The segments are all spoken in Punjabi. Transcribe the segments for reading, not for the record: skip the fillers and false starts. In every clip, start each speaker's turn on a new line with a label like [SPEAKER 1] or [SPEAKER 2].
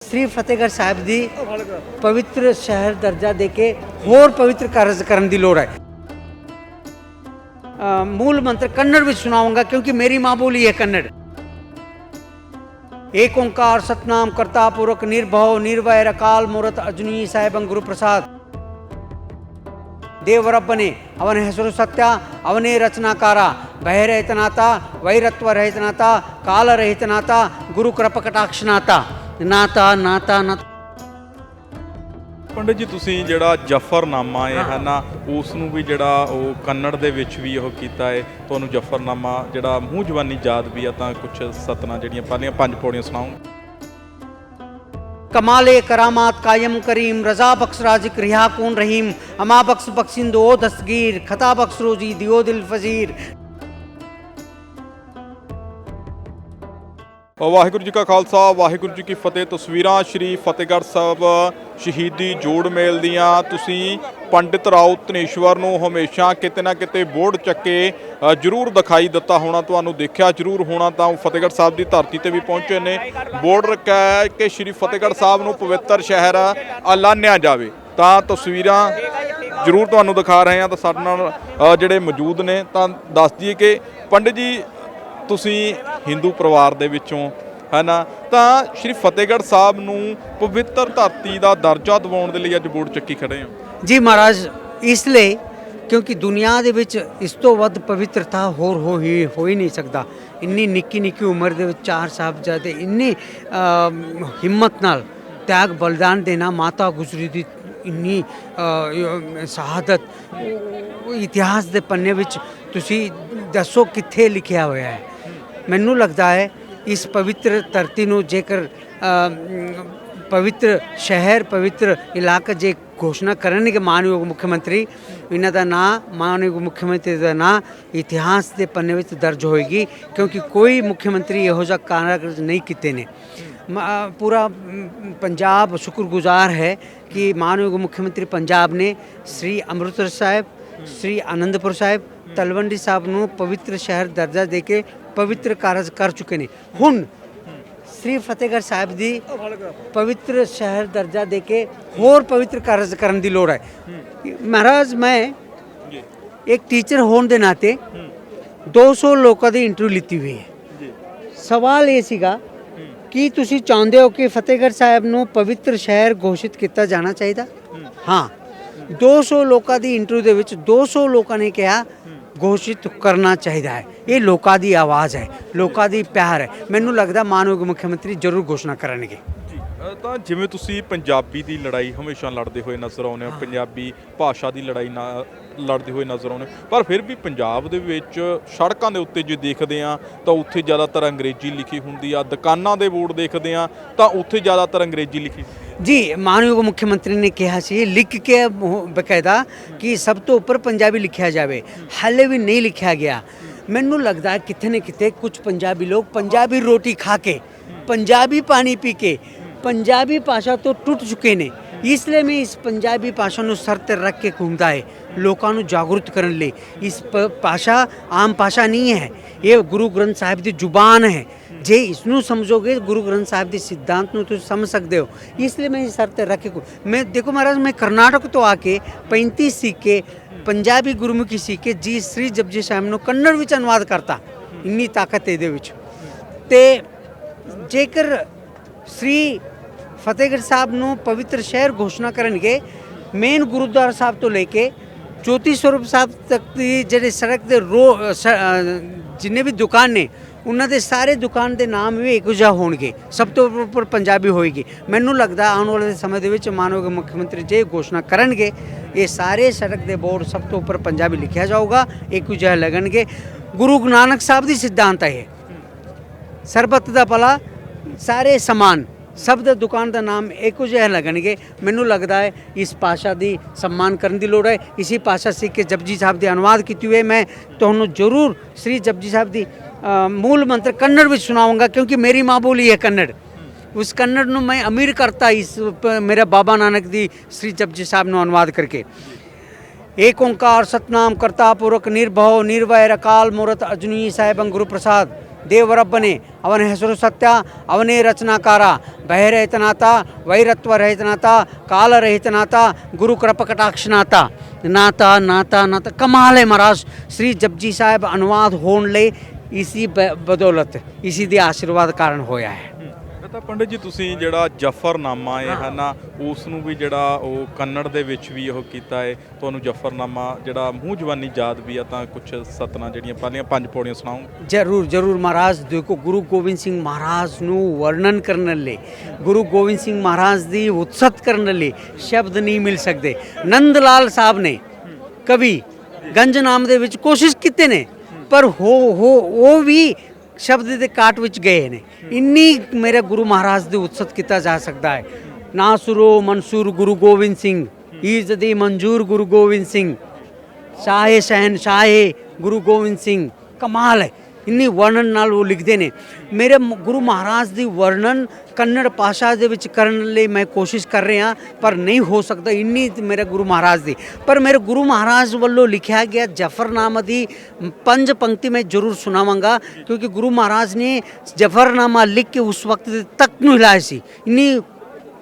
[SPEAKER 1] श्री फतेहगढ़ साहिब ਦੀ ਪਵਿੱਤਰ ਸ਼ਹਿਰ ਦਰਜਾ ਦੇ ਕੇ ਹੋਰ ਪਵਿੱਤਰ ਕਾਰਜ ਕਰਨ ਦੀ ਲੋੜ ਹੈ। मूल मंत्र कन्नड़ में सुनाऊंगा क्योंकि मेरी माँ बोली है कन्नड़। एक ओंकार सतनाम करता पूर्वक निर्भव निर्वैर अकाल मूरत अजनी साहेबं गुरु प्रसाद ದೇವರೊಬ್ಬನೇ ಅವನ ಹೆಸರು ಸತ್ಯ ಅವನೇ ರಚನಾಕಾರ ಭಯರಹಿತನಾಥ ವೈರತ್ವರಹಿತನಾಥ ಕಾಲರಹಿತನಾಥ ಗುರು ಕೃಪಕಟಾಕ್ಷನಾಥ ਨਾਥ ਨਾਥ ਨਾਥ।
[SPEAKER 2] ਪੰਡਿਤ ਜੀ ਤੁਸੀਂ ਜਿਹੜਾ ਜਫਰਨਾਮਾ ਹੈ ਨਾ ਉਸ ਨੂੰ ਵੀ ਜਿਹੜਾ ਉਹ ਕੰਨੜ ਦੇ ਵਿੱਚ ਵੀ ਉਹ ਕੀਤਾ ਹੈ, ਤੁਹਾਨੂੰ ਜਫਰਨਾਮਾ ਜਿਹੜਾ ਮੂੰਹ ਜ਼ਬਾਨੀ ਯਾਦ ਵੀ ਆ ਤਾਂ ਕੁਝ ਸਤਨਾ ਜਿਹੜੀਆਂ ਪਹਿਲੀਆਂ 5 ਪੌੜੀਆਂ ਸੁਣਾਓ।
[SPEAKER 1] कमाले करामात कायम करीम रजा बख्श राजिक रिहा कौन रहीम अमा बख्श बख्शिंदो दस्तगीर खता बख्श रोजी दियो दिल फजीर।
[SPEAKER 2] ਵਾਹਿਗੁਰੂ ਜੀ ਕਾ ਖਾਲਸਾ ਵਾਹਿਗੁਰੂ ਜੀ ਕੀ ਫਤਿਹ। ਤਸਵੀਰਾਂ ਸ਼੍ਰੀ ਫਤਿਹਗੜ੍ਹ ਸਾਹਿਬ ਸ਼ਹੀਦੀ ਜੋੜ ਮੇਲ ਦੀਆਂ। ਤੁਸੀਂ ਪੰਡਿਤ ਰਾਓ ਧਨੇਸ਼ਵਰ ਨੂੰ ਹਮੇਸ਼ਾ ਕਿਤੇ ਨਾ ਕਿਤੇ ਬੋਰਡ ਚੱਕੇ ਜ਼ਰੂਰ ਦਿਖਾਈ ਦਿੱਤਾ ਹੋਣਾ, ਤੁਹਾਨੂੰ ਦੇਖਿਆ ਜ਼ਰੂਰ ਹੋਣਾ। ਤਾਂ ਫਤਿਹਗੜ੍ਹ ਸਾਹਿਬ ਦੀ ਧਰਤੀ ਤੇ ਵੀ ਪਹੁੰਚੇ ਨੇ, ਬੋਰਡ ਰੱਖਿਆ ਹੈ ਕਿ ਸ਼੍ਰੀ ਫਤਿਹਗੜ੍ਹ ਸਾਹਿਬ ਨੂੰ ਪਵਿੱਤਰ ਸ਼ਹਿਰ ਐਲਾਨਿਆ ਜਾਵੇ। ਤਾਂ ਤਸਵੀਰਾਂ ਜ਼ਰੂਰ ਤੁਹਾਨੂੰ ਦਿਖਾ ਰਹੇ ਹਾਂ। ਤਾਂ ਸਾਡੇ ਨਾਲ ਜਿਹੜੇ ਮੌਜੂਦ ਨੇ ਤਾਂ ਦੱਸ ਦਈਏ ਕਿ ਪੰਡਿਤ ਜੀ ਤੁਸੀਂ ਹਿੰਦੂ ਪਰਿਵਾਰ ਦੇ ਵਿੱਚੋਂ ਹੈ ਨਾ, ਤਾਂ ਸ਼੍ਰੀ ਫਤਿਹਗੜ੍ਹ ਸਾਹਿਬ ਨੂੰ ਪਵਿੱਤਰ ਧਰਤੀ ਦਾ ਦਰਜਾ ਦਿਵਾਉਣ ਦੇ ਲਈ ਅੱਜ ਬੋਰਡ ਚੱਕੀ ਖੜੇ ਹੋ।
[SPEAKER 1] ਜੀ ਮਹਾਰਾਜ, ਇਸ ਲਈ ਕਿਉਂਕਿ ਦੁਨੀਆ ਦੇ ਵਿੱਚ ਇਸ ਤੋਂ ਵੱਧ ਪਵਿੱਤਰਤਾ ਹੋਰ ਹੋ ਹੀ ਨਹੀਂ ਸਕਦਾ। ਇੰਨੀ ਨਿੱਕੀ ਉਮਰ ਦੇ ਵਿੱਚ 4 ਸਾਹਿਬਜ਼ਾਦੇ ਇੰਨੀ ਹਿੰਮਤ ਨਾਲ ਤਿਆਗ ਬਲਿਦਾਨ ਦੇਣਾ, ਮਾਤਾ ਗੁਜਰੀ ਦੀ ਇੰਨੀ ਸ਼ਹਾਦਤ ਇਤਿਹਾਸ ਦੇ ਪੰਨੇ ਵਿੱਚ ਤੁਸੀਂ ਦੱਸੋ ਕਿੱਥੇ ਲਿਖਿਆ ਹੋਇਆ ਹੈ। ਮੈਨੂੰ ਲੱਗਦਾ ਹੈ ਇਸ ਪਵਿੱਤਰ ਧਰਤੀ ਨੂੰ ਜੇਕਰ ਪਵਿੱਤਰ ਸ਼ਹਿਰ ਪਵਿੱਤਰ ਇਲਾਕਾ ਜੇ ਘੋਸ਼ਣਾ ਕਰਨਗੇ ਮਾਨਯੋਗ ਮੁੱਖ ਮੰਤਰੀ, ਇਹਨਾਂ ਦਾ ਨਾਂ ਮਾਨਯੋਗ ਮੁੱਖ ਮੰਤਰੀ ਦਾ ਨਾਂ ਇਤਿਹਾਸ ਦੇ ਪੰਨੇ ਵਿੱਚ ਦਰਜ ਹੋਏਗੀ। ਕਿਉਂਕਿ ਕੋਈ ਮੁੱਖ ਮੰਤਰੀ ਇਹੋ ਜਿਹਾ ਕਾਰਜ ਨਹੀਂ ਕੀਤੇ ਨੇ। पूरा पंजाब शुक्रगुजार है कि माननीय मुख्यमंत्री पंजाब ने श्री अमृतसर साहिब श्री आनंदपुर साहिब तलवंडी साहब ਨੂੰ ਪਵਿੱਤਰ ਸ਼ਹਿਰ ਦਰਜਾ ਦੇ ਕੇ ਪਵਿੱਤਰ ਕਾਰਜ ਕਰ ਚੁੱਕੇ ਨੇ। ਹੁਣ श्री ਫਤਿਹਗੜ੍ਹ ਸਾਹਿਬ ਦੀ ਪਵਿੱਤਰ ਸ਼ਹਿਰ ਦਰਜਾ ਦੇ ਕੇ ਹੋਰ ਪਵਿੱਤਰ ਕਾਰਜ ਕਰਨ ਦੀ ਲੋੜ ਹੈ। ਮਹਾਰਾਜ, ਮੈਂ ਇੱਕ ਟੀਚਰ ਹੋਣ ਦੇ ਨਾਤੇ 200 ਲੋਕਾਂ ਦੀ ਇੰਟਰਵਿਊ ਲਿੱਤੀ ਹੋਈ ਹੈ। ਸਵਾਲ ਇਹ ਸੀਗਾ ਕੀ ਤੁਸੀਂ ਚਾਹੁੰਦੇ ਹੋ ਕਿ ਫਤਿਹਗੜ੍ਹ ਸਾਹਿਬ ਨੂੰ ਪਵਿੱਤਰ ਸ਼ਹਿਰ ਘੋਸ਼ਿਤ ਕੀਤਾ ਜਾਣਾ ਚਾਹੀਦਾ? ਹਾਂ, 200 ਲੋਕਾਂ ਦੀ ਇੰਟਰਵਿਊ ਦੇ ਵਿੱਚ 200 ਲੋਕਾਂ ਨੇ ਕਿਹਾ ਘੋਸ਼ਿਤ ਕਰਨਾ ਚਾਹੀਦਾ ਹੈ। ਇਹ ਲੋਕਾਂ ਦੀ ਆਵਾਜ਼ ਹੈ, ਲੋਕਾਂ ਦੀ ਪਿਆਰ ਹੈ। ਮੈਨੂੰ ਲੱਗਦਾ ਮਾਨਯੋਗ ਮੁੱਖ ਮੰਤਰੀ ਜ਼ਰੂਰ ਘੋਸ਼ਣਾ ਕਰਨਗੇ।
[SPEAKER 2] ਤਾਂ ਜਿਵੇਂ ਤੁਸੀਂ ਪੰਜਾਬੀ ਦੀ ਲੜਾਈ ਹਮੇਸ਼ਾ ਲੜਦੇ ਹੋਏ ਨਜ਼ਰ ਆਉਂਦੇ ਹੋ, ਪੰਜਾਬੀ ਭਾਸ਼ਾ ਦੀ ਲੜਾਈ ਲੜਦੇ ਹੋਏ ਨਜ਼ਰ ਆਉਂਦੇ, ਪਰ ਫਿਰ ਵੀ ਪੰਜਾਬ ਦੇ ਵਿੱਚ ਸੜਕਾਂ ਦੇ ਉੱਤੇ ਜੇ ਦੇਖਦੇ ਹਾਂ ਤਾਂ ਉੱਥੇ ਜ਼ਿਆਦਾਤਰ ਅੰਗਰੇਜ਼ੀ ਲਿਖੀ ਹੁੰਦੀ ਆ। ਦੁਕਾਨਾਂ ਦੇ ਬੋਰਡ ਦੇਖਦੇ ਹਾਂ ਤਾਂ ਉੱਥੇ ਜ਼ਿਆਦਾਤਰ ਅੰਗਰੇਜ਼ੀ ਲਿਖੀ।
[SPEAKER 1] ਜੀ, ਮਾਨਯੋਗ ਮੁੱਖ ਮੰਤਰੀ ਨੇ ਕਿਹਾ ਸੀ ਲਿਖ ਕੇ ਬਕਾਇਦਾ ਕਿ ਸਭ ਤੋਂ ਉੱਪਰ ਪੰਜਾਬੀ ਲਿਖਿਆ ਜਾਵੇ। ਹਾਲੇ ਵੀ ਨਹੀਂ ਲਿਖਿਆ ਗਿਆ। ਮੈਨੂੰ ਲੱਗਦਾ ਕਿਤੇ ਨਾ ਕਿਤੇ ਕੁਝ ਪੰਜਾਬੀ ਲੋਕ ਪੰਜਾਬੀ ਰੋਟੀ ਖਾ ਕੇ ਪੰਜਾਬੀ ਪਾਣੀ ਪੀ ਕੇ ਪੰਜਾਬੀ ਭਾਸ਼ਾ ਤੋਂ ਟੁੱਟ ਚੁੱਕੇ ਨੇ। ਇਸ ਲਈ ਮੈਂ ਇਸ ਪੰਜਾਬੀ ਭਾਸ਼ਾ ਨੂੰ ਸਰ 'ਤੇ ਰੱਖ ਕੇ ਘੁੰਮਦਾ ਹੈ ਲੋਕਾਂ ਨੂੰ ਜਾਗਰੂਕ ਕਰਨ ਲਈ। ਇਸ ਭਾਸ਼ਾ ਆਮ ਭਾਸ਼ਾ ਨਹੀਂ ਹੈ, ਇਹ ਗੁਰੂ ਗ੍ਰੰਥ ਸਾਹਿਬ ਦੀ ਜ਼ੁਬਾਨ ਹੈ। ਜੇ ਇਸ ਨੂੰ ਸਮਝੋਗੇ ਗੁਰੂ ਗ੍ਰੰਥ ਸਾਹਿਬ ਦੇ ਸਿਧਾਂਤ ਨੂੰ ਤੁਸੀਂ ਸਮਝ ਸਕਦੇ ਹੋ। ਇਸ ਲਈ ਮੈਂ ਇਸ ਸਰ 'ਤੇ ਰੱਖ ਕੇ ਮੈਂ ਦੇਖੋ ਮਹਾਰਾਜ, ਮੈਂ ਕਰਨਾਟਕ ਤੋਂ ਆ ਕੇ 35 ਸਿੱਖ ਕੇ ਪੰਜਾਬੀ ਗੁਰਮੁਖੀ ਸਿੱਖ ਕੇ ਜੀ ਸ੍ਰੀ ਜਪਜੀ ਸਾਹਿਬ ਨੂੰ ਕੰਨੜ ਵਿੱਚ ਅਨੁਵਾਦ ਕਰਤਾ। ਇੰਨੀ ਤਾਕਤ ਇਹਦੇ ਵਿੱਚ। ਤੇ ਜੇਕਰ श्री ਫਤਿਹਗੜ੍ਹ ਸਾਹਿਬ ਨੂੰ ਪਵਿੱਤਰ ਸ਼ਹਿਰ ਘੋਸ਼ਣਾ ਕਰਨਗੇ, ਮੇਨ ਗੁਰਦੁਆਰਾ ਸਾਹਿਬ ਤੋਂ ਲੈ ਕੇ ਜੋਤੀ ਸਰੂਪ ਸਾਹਿਬ ਤੱਕ ਦੀ ਜਿਹੜੇ ਸੜਕ ਦੇ ਜਿੰਨੇ ਵੀ ਦੁਕਾਨ ਨੇ ਉਹਨਾਂ ਦੇ ਸਾਰੇ ਦੁਕਾਨ ਦੇ ਨਾਮ ਵੀ ਇੱਕੋ ਜਿਹਾ ਹੋਣਗੇ, ਸਭ ਤੋਂ ਉੱਪਰ ਪੰਜਾਬੀ ਹੋਏਗੀ। ਮੈਨੂੰ ਲੱਗਦਾ ਆਉਣ ਵਾਲੇ ਸਮੇਂ ਦੇ ਵਿੱਚ ਮਾਨਯੋਗ ਮੁੱਖ ਮੰਤਰੀ ਜੇ ਘੋਸ਼ਣਾ ਕਰਨਗੇ ਇਹ ਸਾਰੇ ਸੜਕ ਦੇ ਬੋਰਡ ਸਭ ਤੋਂ ਉੱਪਰ ਪੰਜਾਬੀ ਲਿਖਿਆ ਜਾਊਗਾ, ਇੱਕੋ ਜਿਹਾ ਲੱਗਣਗੇ। ਗੁਰੂ ਨਾਨਕ ਸਾਹਿਬ ਦੀ ਸਿਧਾਂਤ ਹੈ ਸਰਬੱਤ ਦਾ ਭਲਾ ਸਾਰੇ ਸਮਾਨ, ਸਭ ਦੇ ਦੁਕਾਨ ਦਾ ਨਾਮ ਇੱਕੋ ਜਿਹਾ ਲੱਗਣਗੇ। ਮੈਨੂੰ ਲੱਗਦਾ ਹੈ ਇਸ ਭਾਸ਼ਾ ਦੀ ਸਨਮਾਨ ਕਰਨ ਦੀ ਲੋੜ ਹੈ। ਇਸੇ ਭਾਸ਼ਾ ਸਿੱਖ ਕੇ ਜਪਜੀ ਸਾਹਿਬ ਦੇ ਅਨੁਵਾਦ ਕੀਤੀ ਹੋਏ ਮੈਂ ਤੁਹਾਨੂੰ ਜ਼ਰੂਰ श्री जपजी साहब ਦੀ मूल मंत्र कन्नड़ ਵਿੱਚ ਸੁਣਾऊंगा क्योंकि मेरी माँ बोली है कन्नड़। उस कन्नड़ ਨੂੰ मैं अमीर करता इस मेरा बाबा नानक ਦੀ श्री जपजी साहब ਨੂੰ ਅਨੁਵਾਦ ਕਰਕੇ। एक ओंकार सतनाम करता पूर्वक निर्भव निर्वैर अकाल मूरत अजनी साहेबं गुरु प्रसाद ದೇವರೊಬ್ಬನೇ, ಅವನ ಹೆಸರು ಸತ್ಯ, ಅವನೇ ರಚನಾಕಾರ, ಭಯರಹಿತನಾಥ, ವೈರತ್ವರಹಿತನಾಥ, ಕಾಲರಹಿತನಾಥ, ಗುರು कृपकटाक्षनाथ नाता नाता नाता। कमाल है महाराज, श्री जपजी साहब अनुवाद होने ले इसी बदौलत, इसी ਦੇ ਆਸ਼ੀਰਵਾਦ ਕਾਰਨ ਹੋਇਆ ਹੈ।
[SPEAKER 2] ਤਾਂ ਪੰਡਿਤ ਜੀ ਤੁਸੀਂ ਜਿਹੜਾ ਜਫਰਨਾਮਾ ਹੈ ਨਾ ਉਸ ਨੂੰ ਵੀ ਜਿਹੜਾ ਉਹ ਕੰਨੜ ਦੇ ਵਿੱਚ ਵੀ ਉਹ ਕੀਤਾ ਹੈ, ਤੁਹਾਨੂੰ ਜਫਰਨਾਮਾ ਜਿਹੜਾ ਮੂੰਹ ਜ਼ਬਾਨੀ ਯਾਦ ਵੀ ਆ ਤਾਂ ਕੁਝ ਸਤਨਾ ਜਿਹੜੀਆਂ ਪਹਿਲੀਆਂ 5 ਪੌੜੀਆਂ ਸੁਣਾਓ।
[SPEAKER 1] ਜ਼ਰੂਰ ਜ਼ਰੂਰ ਮਹਾਰਾਜ। ਦੇਖੋ ਗੁਰੂ ਗੋਬਿੰਦ ਸਿੰਘ ਮਹਾਰਾਜ ਨੂੰ ਵਰਣਨ ਕਰਨ ਲਈ, ਗੁਰੂ ਗੋਬਿੰਦ ਸਿੰਘ ਮਹਾਰਾਜ ਦੀ ਉਤਸਤ ਕਰਨ ਲਈ ਸ਼ਬਦ ਨਹੀਂ ਮਿਲ ਸਕਦੇ। ਨੰਦ ਲਾਲ ਸਾਹਿਬ ਨੇ ਕਵੀ ਗੰਜ ਨਾਮ ਦੇ ਵਿੱਚ ਕੋਸ਼ਿਸ਼ ਕੀਤੇ ਨੇ, ਪਰ ਉਹ ਵੀ ਸ਼ਬਦ ਦੇ ਕਾਟ ਵਿੱਚ ਗਏ ਨੇ। ਇੰਨੀ ਮੇਰੇ ਗੁਰੂ ਮਹਾਰਾਜ ਦੀ ਉਤਸਤ ਕੀਤਾ ਜਾ ਸਕਦਾ ਹੈ। ਨਾਸੁਰੋ ਮਨਸੂਰ ਗੁਰੂ ਗੋਬਿੰਦ ਸਿੰਘ, ਈਜ਼ਦੀ ਮਨਜ਼ੂਰ ਗੁਰੂ ਗੋਬਿੰਦ ਸਿੰਘ, ਸ਼ਾਹੇ ਸ਼ਹਿਨਸ਼ਾਹੇ ਗੁਰੂ ਗੋਬਿੰਦ ਸਿੰਘ। ਕਮਾਲ ਹੈ, ਇੰਨੀ ਵਰਣਨ ਨਾਲ ਉਹ ਲਿਖਦੇ ਨੇ। ਮੇਰੇ ਗੁਰੂ ਮਹਾਰਾਜ ਦੀ ਵਰਣਨ ਕੰਨੜ ਭਾਸ਼ਾ ਦੇ ਵਿੱਚ ਕਰਨ ਲਈ ਮੈਂ ਕੋਸ਼ਿਸ਼ ਕਰ ਰਿਹਾ, ਪਰ ਨਹੀਂ ਹੋ ਸਕਦਾ ਇੰਨੀ ਮੇਰੇ ਗੁਰੂ ਮਹਾਰਾਜ ਦੀ। ਪਰ ਮੇਰੇ ਗੁਰੂ ਮਹਾਰਾਜ ਵੱਲੋਂ ਲਿਖਿਆ ਗਿਆ ਜਫਰਨਾਮਾ ਦੀ 5 ਪੰਕਤੀ ਮੈਂ ਜ਼ਰੂਰ ਸੁਣਾਵਾਂਗਾ, ਕਿਉਂਕਿ ਗੁਰੂ ਮਹਾਰਾਜ ਨੇ ਜਫਰਨਾਮਾ ਲਿਖ ਕੇ ਉਸ ਵਕਤ ਦੇ ਤੱਕ ਨੂੰ ਹਿਲਾਇਆ ਸੀ। ਇੰਨੀ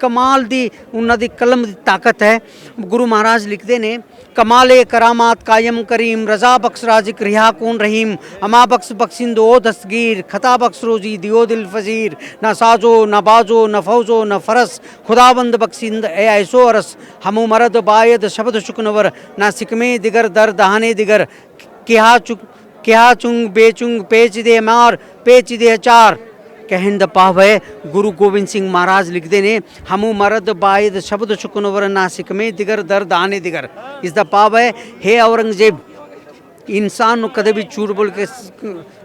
[SPEAKER 1] ਕਮਾਲ ਦੀ ਉਹਨਾਂ ਦੀ ਕਲਮ ਦੀ ਤਾਕਤ ਹੈ। ਗੁਰੂ ਮਹਾਰਾਜ ਲਿਖਦੇ ਨੇ, ਕਮਾਲੇ ਕਰਾਮਾਤ ਕਾयम करीम, रज़ा बख्श राजिक रिहा कौन रहीम, अमा बख्श बख्शिंदो दस्तगीर, खता बख्श रोजी दियो दिल फजीर, ना साजो ना बाजो ना फौजो ना फरस, खुदाबंद बख्शिंद ए ऐसो अरस, हमू मरद बायद शब्द शुकनवर, ना सिकमे दिगर दर दहाने दिगर, क्या चुंग बेचुंग पेच दे मार पेच दे चार। ਕਹਿਣ ਦਾ ਭਾਵ ਹੈ ਗੁਰੂ ਗੋਬਿੰਦ ਸਿੰਘ ਮਹਾਰਾਜ ਲਿਖਦੇ ਨੇ, ਹਮੂ ਮਰਦ ਬਾਇਦ ਸ਼ਬਦ ਸ਼ੁਕਨਵਰ ਨਾਸਿਕ ਮੇ ਦਿਗਰ ਦਰਦ ਆਨੇ ਦਿਗਰ। ਇਸ ਦਾ ਭਾਵ ਹੈ, ਹੇ ਔਰੰਗਜ਼ੇਬ, ਇਨਸਾਨ ਨੂੰ ਕਦੇ ਵੀ ਝੂਠ ਬੋਲ ਕੇ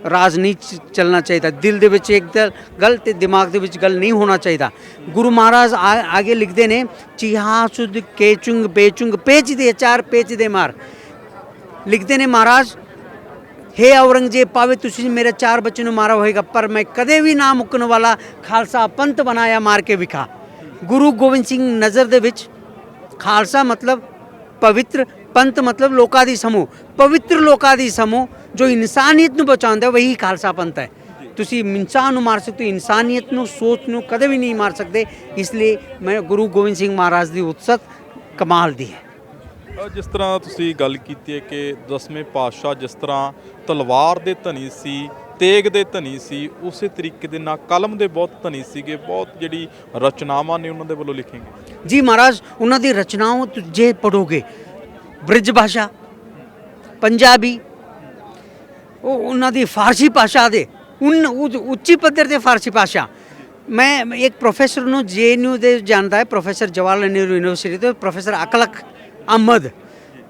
[SPEAKER 1] ਰਾਜ ਨਹੀਂ ਚੱਲਣਾ ਚਾਹੀਦਾ। ਦਿਲ ਦੇ ਵਿੱਚ ਇੱਕ ਗੱਲ ਤੇ ਦਿਮਾਗ ਦੇ ਵਿੱਚ ਗੱਲ ਨਹੀਂ ਹੋਣਾ ਚਾਹੀਦਾ। ਗੁਰੂ ਮਹਾਰਾਜ ਆਗੇ ਲਿਖਦੇ ਨੇ, ਚੀਹਾ ਸੁਦ ਕੇਚੁੰਗ ਬੇਚੁੰਗ ਪੇਚ ਦੇ ਚਾਰ ਪੇਚ ਦੇ ਮਾਰ। ਲਿਖਦੇ ਨੇ ਮਹਾਰਾਜ, हे औरंगजेब, पावे तुसी मेरे 4 बच्चों ਨੂੰ ਮਾਰਾ ਹੋਏਗਾ, ਪਰ ਮੈਂ ਕਦੇ ਵੀ ਨਾ ਮੁੱਕਣ ਵਾਲਾ ਖਾਲਸਾ ਪੰਥ ਬਣਾਇਆ ਮਾਰ ਕੇ ਵਿਖਾ। ਗੁਰੂ ਗੋਬਿੰਦ ਸਿੰਘ ਨਜ਼ਰ ਦੇ ਵਿੱਚ ਖਾਲਸਾ ਮਤਲਬ ਪਵਿੱਤਰ, ਪੰਥ ਮਤਲਬ ਲੋਕਾਂ ਦੀ ਸਮੂਹ, ਪਵਿੱਤਰ ਲੋਕਾਂ ਦੀ ਸਮੂਹ ਜੋ ਇਨਸਾਨੀਅਤ ਨੂੰ ਬਚਾਉਂਦਾ, ਵਹੀ ਖਾਲਸਾ ਪੰਥ ਹੈ। ਤੁਸੀਂ ਇਨਸਾਨ ਨੂੰ ਮਾਰ ਸਕਦੇ ਹੋ, ਇਨਸਾਨੀਅਤ ਨੂੰ, ਸੋਚ ਨੂੰ ਕਦੇ ਵੀ ਨਹੀਂ ਮਾਰ ਸਕਦੇ। ਇਸ ਲਈ ਮੈਂ ਗੁਰੂ ਗੋਬਿੰਦ ਸਿੰਘ ਮਹਾਰਾਜ ਦੀ ਉਤਸਤ ਕਮਾਲ ਦੀ ਹੈ।
[SPEAKER 2] ਜਿਸ ਤਰ੍ਹਾਂ ਤੁਸੀਂ ਗੱਲ ਕੀਤੀ ਹੈ ਕਿ 10ਵੇਂ ਪਾਤਸ਼ਾਹ ਜਿਸ ਤਰ੍ਹਾਂ ਤਲਵਾਰ ਦੇ ਧਨੀ ਸੀ, ਤੇਗ ਦੇ ਧਨੀ ਸੀ, ਉਸੇ ਤਰੀਕੇ ਦੇ ਨਾਲ ਕਲਮ ਦੇ ਬਹੁਤ ਧਨੀ ਸੀਗੇ। ਬਹੁਤ ਜਿਹੜੀ ਰਚਨਾਵਾਂ ਨੇ ਉਹਨਾਂ ਦੇ ਵੱਲੋਂ ਲਿਖੀਆਂ ਗਈਆਂ।
[SPEAKER 1] ਜੀ ਮਹਾਰਾਜ, ਉਹਨਾਂ ਦੀ ਰਚਨਾਵਾਂ ਜੇ ਪੜੋਗੇ, ਬ੍ਰਿਜ ਭਾਸ਼ਾ, ਪੰਜਾਬੀ, ਉਹ ਉਹਨਾਂ ਦੀ ਫਾਰਸੀ ਭਾਸ਼ਾ ਦੇ ਉੱਚੀ ਪੱਧਰ ਤੇ ਫਾਰਸੀ ਭਾਸ਼ਾ। ਮੈਂ ਇੱਕ ਪ੍ਰੋਫੈਸਰ ਨੂੰ JNU ਦੇ ਜਾਣਦਾ ਹੈ, ਪ੍ਰੋਫੈਸਰ ਜਵਾਹਰ ਲਾਲ ਨਹਿਰੂ ਯੂਨੀਵਰਸਿਟੀ ਤੋਂ, ਪ੍ਰੋਫੈਸਰ ਅਕਲਕ ਅਹਿਮਦ,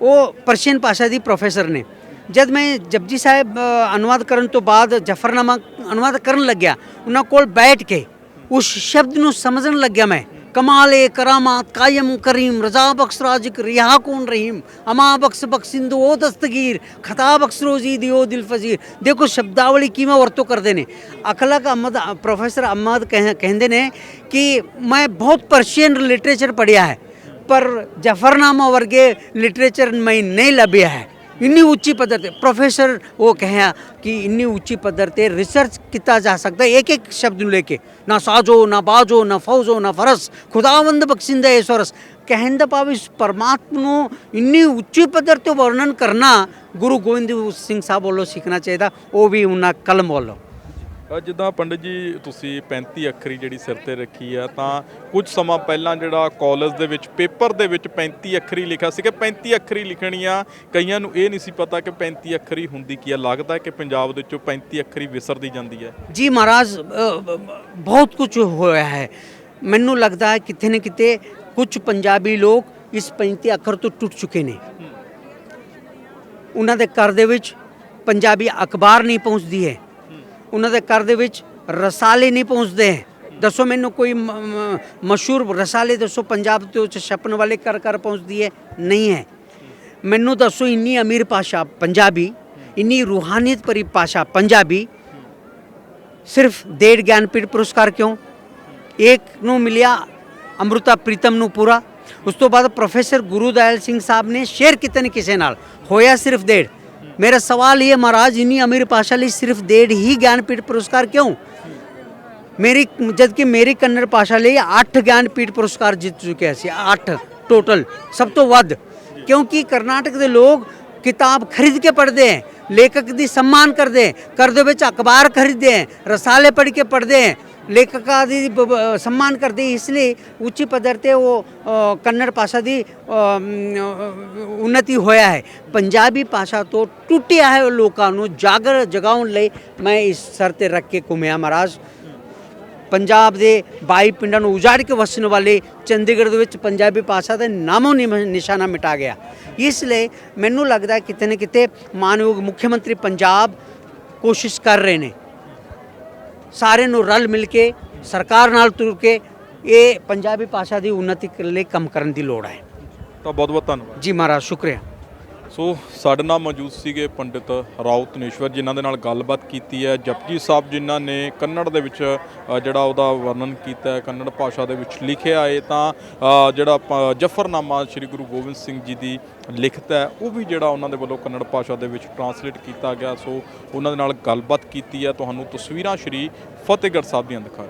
[SPEAKER 1] ਉਹ ਪਰਸ਼ੀਅਨ ਭਾਸ਼ਾ ਦੀ ਪ੍ਰੋਫੈਸਰ ਨੇ। ਜਦ ਮੈਂ ਜਪਜੀ ਸਾਹਿਬ ਅਨੁਵਾਦ ਕਰਨ ਤੋਂ ਬਾਅਦ ਜਫਰਨਾਮਾ ਅਨੁਵਾਦ ਕਰਨ ਲੱਗਿਆ, ਉਹਨਾਂ ਕੋਲ ਬੈਠ ਕੇ ਉਸ ਸ਼ਬਦ ਨੂੰ ਸਮਝਣ ਲੱਗਿਆ ਮੈਂ। ਕਮਾਲੇ ਕਰਾਮਾਤ ਕਾयम ਕਰੀਮ, ਰਜ਼ਾ ਬਖਸ਼ ਰਾजिक रिहा कौन रहीम, अमा बख्श बख्शिंदो ओ दस्तगीर, खता बख्श रोजी दियो दिल फजीर। देखो शब्दावली किवें ਵਰਤੋਂ ਕਰਦੇ ਨੇ। ਅਕਲਕ ਅਹਿਮਦ, ਪ੍ਰੋਫੈਸਰ ਅਹਿਮਦ ਕਹਿੰਦੇ ਨੇ ਕਿ ਮੈਂ ਬਹੁਤ ਪਰਸ਼ੀਅਨ ਲਿਟਰੇਚਰ ਪੜ੍ਹਿਆ ਹੈ, ਪਰ ਜਫਰਨਾਮਾ ਵਰਗੇ ਲਿਟਰੇਚਰ ਮੈਂ ਨਹੀਂ ਲੱਭਿਆ ਹੈ। ਇੰਨੀ ਉੱਚੀ ਪੱਧਰ ਤੇ ਪ੍ਰੋਫੈਸਰ ਉਹ ਕਹਿਆ ਕਿ ਇੰਨੀ ਉੱਚੀ ਪੱਧਰ ਤੇ ਰਿਸਰਚ ਕੀਤਾ ਜਾ ਸਕਦਾ ਇੱਕ ਇੱਕ ਸ਼ਬਦ ਨੂੰ ਲੈ ਕੇ। ਨਾ ਸਾਜੋ ਨਾ ਬਾਜੋ ਨਾ ਫੌਜੋ ਨਾ ਫਰਸ, ਖੁਦਾਵੰਦ ਬਖਸ਼ਿੰਦਾ ਏ ਸਰਸ। ਕਹਿਣ ਦਾ ਭਾਵ ਇਸ ਪਰਮਾਤਮਾ ਨੂੰ ਇੰਨੀ ਉੱਚੀ ਪੱਧਰ ਤੇ ਵਰਣਨ ਕਰਨਾ ਗੁਰੂ ਗੋਬਿੰਦ ਸਿੰਘ ਸਾਹਿਬ ਵੱਲੋਂ ਸਿੱਖਣਾ ਚਾਹੀਦਾ, ਉਹ ਵੀ ਉਹਨਾਂ ਕਲਮ ਵੱਲੋਂ।
[SPEAKER 2] ਜਿੱਦਾਂ ਪੰਡਿਤ ਜੀ ਤੁਸੀਂ 35 ਅੱਖਰੀ ਜਿਹੜੀ ਸਿਰ ਤੇ ਰੱਖੀ ਆ, ਤਾਂ ਕੁਝ ਸਮਾਂ ਪਹਿਲਾਂ ਜਿਹੜਾ ਕਾਲਜ ਦੇ ਵਿੱਚ ਪੇਪਰ ਦੇ ਵਿੱਚ 35 ਅੱਖਰੀ ਲਿਖਿਆ ਸੀ ਕਿ 35 ਅੱਖਰੀ ਲਿਖਣੀ ਆ। ਕਈਆਂ ਨੂੰ ਇਹ ਨਹੀਂ ਸੀ ਪਤਾ ਕਿ 35 ਅੱਖਰੀ ਹੁੰਦੀ ਕੀ ਆ। ਲੱਗਦਾ ਕਿ ਪੰਜਾਬ ਦੇ ਵਿੱਚੋਂ 35 ਅੱਖਰੀ ਵਿਸਰਦੀ ਜਾਂਦੀ ਹੈ। ਜੀ
[SPEAKER 1] ਮਹਾਰਾਜ, ਬਹੁਤ ਕੁਝ ਹੋਇਆ ਹੈ। ਮੈਨੂੰ ਲੱਗਦਾ ਹੈ ਕਿਤੇ ਨਾ ਕਿਤੇ ਕੁਝ ਪੰਜਾਬੀ ਲੋਕ ਇਸ 35 ਅੱਖਰ ਤੋਂ ਟੁੱਟ ਚੁੱਕੇ ਨੇ। ਉਹਨਾਂ ਦੇ ਘਰ ਦੇ ਵਿੱਚ ਪੰਜਾਬੀ ਅਖਬਾਰ ਨਹੀਂ ਪਹੁੰਚਦੀ ਹੈ, ਉਹਨਾਂ ਦੇ ਘਰ ਦੇ ਵਿੱਚ ਰਸਾਲੇ ਨਹੀਂ ਪਹੁੰਚਦੇ। ਦੱਸੋ ਮੈਨੂੰ ਕੋਈ ਮਸ਼ਹੂਰ ਰਸਾਲੇ ਦੱਸੋ ਪੰਜਾਬ ਦੇ ਵਿੱਚ ਛਪਣ ਵਾਲੇ ਘਰ ਘਰ ਪਹੁੰਚਦੀ ਹੈ? ਨਹੀਂ ਹੈ। ਮੈਨੂੰ ਦੱਸੋ ਇੰਨੀ ਅਮੀਰ ਭਾਸ਼ਾ ਪੰਜਾਬੀ, ਇੰਨੀ ਰੂਹਾਨੀਅਤ ਭਰੀ ਭਾਸ਼ਾ ਪੰਜਾਬੀ, ਸਿਰਫ 1.5 ਗਿਆਨਪੀਠ ਪੁਰਸਕਾਰ ਕਿਉਂ? ਇੱਕ ਨੂੰ ਮਿਲਿਆ ਅੰਮ੍ਰਿਤਾ ਪ੍ਰੀਤਮ ਨੂੰ ਪੂਰਾ। ਉਸ ਤੋਂ ਬਾਅਦ ਪ੍ਰੋਫੈਸਰ ਗੁਰੂ ਦਇਆਲ ਸਿੰਘ ਸਾਹਿਬ ਨੇ ਸ਼ੇਅਰ ਕੀਤੇ ਨੇ ਕਿਸੇ ਨਾਲ, ਹੋਇਆ ਸਿਰਫ 1.5। मेरा सवाल ये महाराज, इन्हीं अमीर पाशा ਲਈ सिर्फ 1.5 ही ज्ञानपीठ पुरस्कार क्यों? मेरी जबकि मेरी कन्नड़ भाषा ਲਈ 8 ज्ञानपीठ पुरस्कार जित चुके हैं, 8 टोटल, सब तो ਵੱਧ। क्योंकि कर्नाटक के लोग किताब खरीद के पढ़ते हैं, लेखक दी सम्मान करते हैं, करदे विच अखबार खरीदते हैं, रसाले पढ़ के पढ़ते हैं, लेखका दी सम्मान करते हैं। इसलिए ਉੱਚੀ ਪੱਧਰ ਤੇ ਉਹ ਕੰਨੜ ਭਾਸ਼ਾ ਦੀ ਉન્નਤੀ ਹੋਇਆ ਹੈ। ਪੰਜਾਬੀ ਭਾਸ਼ਾ ਤੋਂ ਟੁੱਟਿਆ ਹੈ ਲੋਕਾਂ ਨੂੰ ਜਗਾਉਣ ਲਈ ਮੈਂ ਇਸ ਸਰ ਤੇ ਰੱਖ ਕੇ ਘੁੰਮਿਆ ਮਹਾਰਾਜ। ਪੰਜਾਬ ਦੇ 22 ਪਿੰਡਾਂ ਨੂੰ ਉਜਾੜ ਕੇ ਵਸਣ ਵਾਲੇ ਚੰਡੀਗੜ੍ਹ ਦੇ ਵਿੱਚ ਪੰਜਾਬੀ ਭਾਸ਼ਾ ਦਾ ਨਾਮੋ ਨਿਸ਼ਾਨਾ ਮਿਟਾ ਗਿਆ। ਇਸ ਲਈ ਮੈਨੂੰ ਲੱਗਦਾ ਕਿਤੇ ਨਾ ਕਿਤੇ ਮਾਨਯੋਗ ਮੁੱਖ ਮੰਤਰੀ ਪੰਜਾਬ ਕੋਸ਼ਿਸ਼ ਕਰ ਰਹੇ ਨੇ, ਸਾਰੇ ਨੂੰ ਰਲ ਮਿਲ ਕੇ ਸਰਕਾਰ ਨਾਲ ਤੁਰ ਕੇ ਇਹ ਪੰਜਾਬੀ ਭਾਸ਼ਾ ਦੀ ਉન્નਤੀ ਲਈ ਕੰਮ ਕਰਨ ਦੀ ਲੋੜ ਹੈ।
[SPEAKER 2] ਤਾਂ ਬਹੁਤ ਬਹੁਤ ਧੰਨਵਾਦ
[SPEAKER 1] ਜੀ ਮਹਾਰਾਜ, ਸ਼ੁਕਰੀਆ।
[SPEAKER 2] ਸੋ ਸਾਡੇ ਨਾਲ ਮੌਜੂਦ ਸੀਗੇ ਪੰਡਿਤ ਰਾਓ ਧਨੇਸ਼ਵਰ, ਜਿਨ੍ਹਾਂ ਦੇ ਨਾਲ ਗੱਲਬਾਤ ਕੀਤੀ ਹੈ। ਜਪਜੀ ਸਾਹਿਬ ਜਿਨ੍ਹਾਂ ਨੇ ਕੰਨੜ ਦੇ ਵਿੱਚ ਜਿਹੜਾ ਉਹਦਾ ਵਰਣਨ ਕੀਤਾ ਹੈ, ਕੰਨੜ ਭਾਸ਼ਾ ਦੇ ਵਿੱਚ ਲਿਖਿਆ ਹੈ। ਤਾਂ ਜਿਹੜਾ ਜਫਰਨਾਮਾ ਸ਼੍ਰੀ ਗੁਰੂ ਗੋਬਿੰਦ ਸਿੰਘ ਜੀ ਦੀ ਲਿਖਤ ਹੈ, ਉਹ ਵੀ ਜਿਹੜਾ ਉਹਨਾਂ ਦੇ ਵੱਲੋਂ ਕੰਨੜ ਭਾਸ਼ਾ ਦੇ ਵਿੱਚ ਟਰਾਂਸਲੇਟ ਕੀਤਾ ਗਿਆ। ਸੋ ਉਹਨਾਂ ਦੇ ਨਾਲ ਗੱਲਬਾਤ ਕੀਤੀ ਹੈ। ਤੁਹਾਨੂੰ ਤਸਵੀਰਾਂ ਸ਼੍ਰੀ ਫਤਿਹਗੜ੍ਹ ਸਾਹਿਬ ਦੀਆਂ ਦਿਖਾ